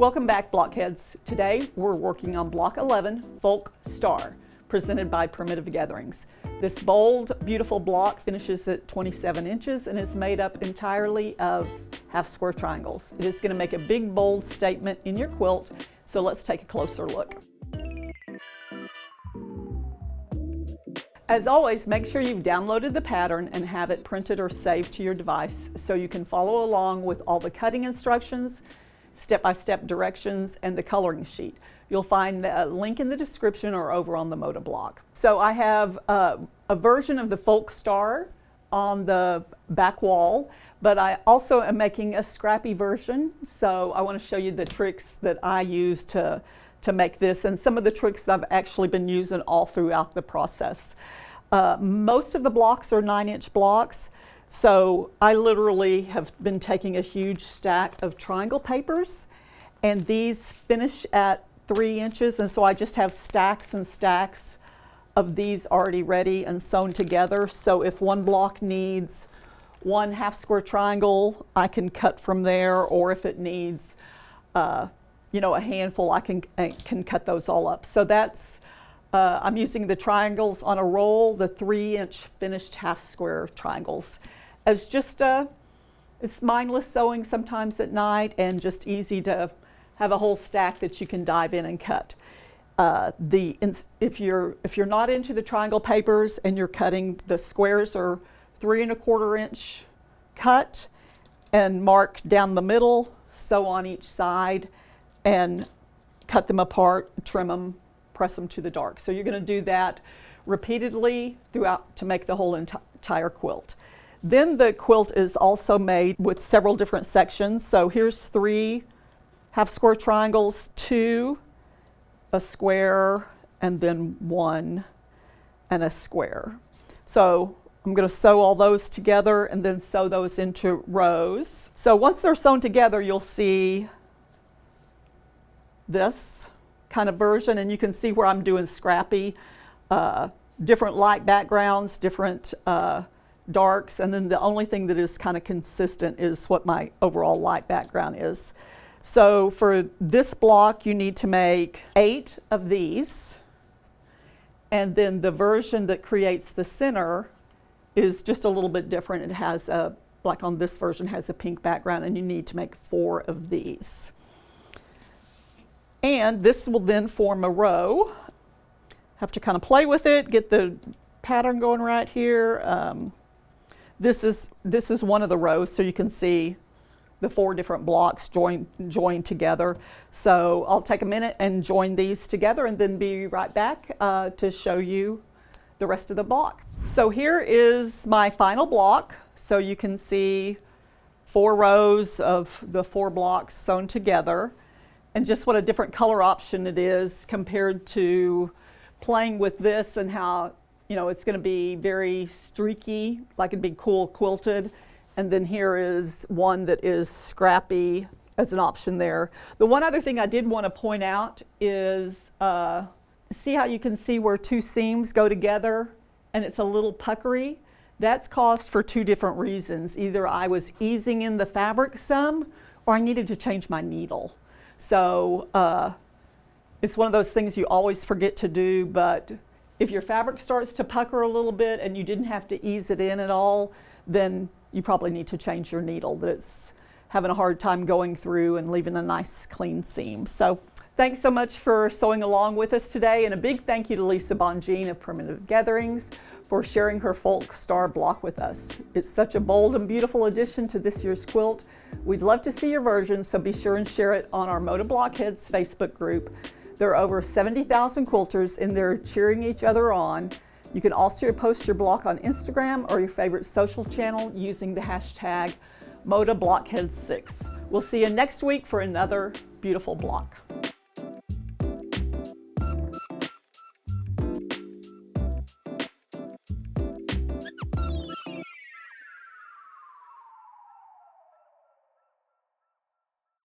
Welcome back, Blockheads. Today we're working on Block 11, Folk Star, presented by Primitive Gatherings. This bold, beautiful block finishes at 27 inches and is made up entirely of half square triangles. It is going to make a big, bold statement in your quilt, so let's take a closer look. As always, make sure you've downloaded the pattern and have it printed or saved to your device so you can follow along with all the cutting instructions, step-by-step directions, and the coloring sheet. You'll find the link in the description or over on the Moda blog. So I have a version of the Folk Star on the back wall, but I also am making a scrappy version. So I want to show you the tricks that I use to make this, and some of the tricks I've actually been using all throughout the process. Most of the blocks are 9-inch blocks. So I literally have been taking a huge stack of triangle papers, and these finish at 3 inches, and so I just have stacks and stacks of these already ready and sewn together. So if one block needs one half square triangle, I can cut from there, or if it needs a handful, I can cut those all up. So that's I'm using the triangles on a roll, the 3-inch finished half square triangles, as just it's mindless sewing sometimes at night and just easy to have a whole stack that you can dive in and cut. If you're not into the triangle papers and you're cutting, the squares are 3 1/4 inch cut and mark down the middle, sew on each side, and cut them apart, trim them, press them to the dark. So you're going to do that repeatedly throughout to make the whole entire quilt. Then the quilt is also made with several different sections. So here's 3 half square triangles, 2, a square, and then 1 and a square. So I'm going to sew all those together and then sew those into rows. So once they're sewn together, you'll see this kind of version, and you can see where I'm doing scrappy, different light backgrounds, different darks, and then the only thing that is kind of consistent is what my overall light background is. So for this block, you need to make 8 of these, and then the version that creates the center is just a little bit different. It has like on this version, has a pink background, and you need to make 4 of these. And this will then form a row. Have to kind of play with it, get the pattern going right here. This is one of the rows, so you can see the 4 different blocks joined together. So I'll take a minute and join these together and then be right back to show you the rest of the block. So here is my final block. So you can see 4 rows of the 4 blocks sewn together, and just what a different color option it is compared to playing with this, and how it's going to be very streaky, like it'd be cool quilted. And then here is one that is scrappy as an option there. The one other thing I did want to point out is, see how you can see where 2 seams go together and it's a little puckery? That's caused for 2 different reasons. Either I was easing in the fabric some, or I needed to change my needle. So it's one of those things you always forget to do, but if your fabric starts to pucker a little bit and you didn't have to ease it in at all, then you probably need to change your needle, that it's having a hard time going through and leaving a nice clean seam. So thanks so much for sewing along with us today, and a big thank you to Lisa Bongean of Primitive Gatherings for sharing her Folk Star block with us. It's such a bold and beautiful addition to this year's quilt. We'd love to see your version, so be sure and share it on our Moda Blockheads Facebook group. There are over 70,000 quilters in there cheering each other on. You can also post your block on Instagram or your favorite social channel using the hashtag ModaBlockheads6. We'll see you next week for another beautiful block.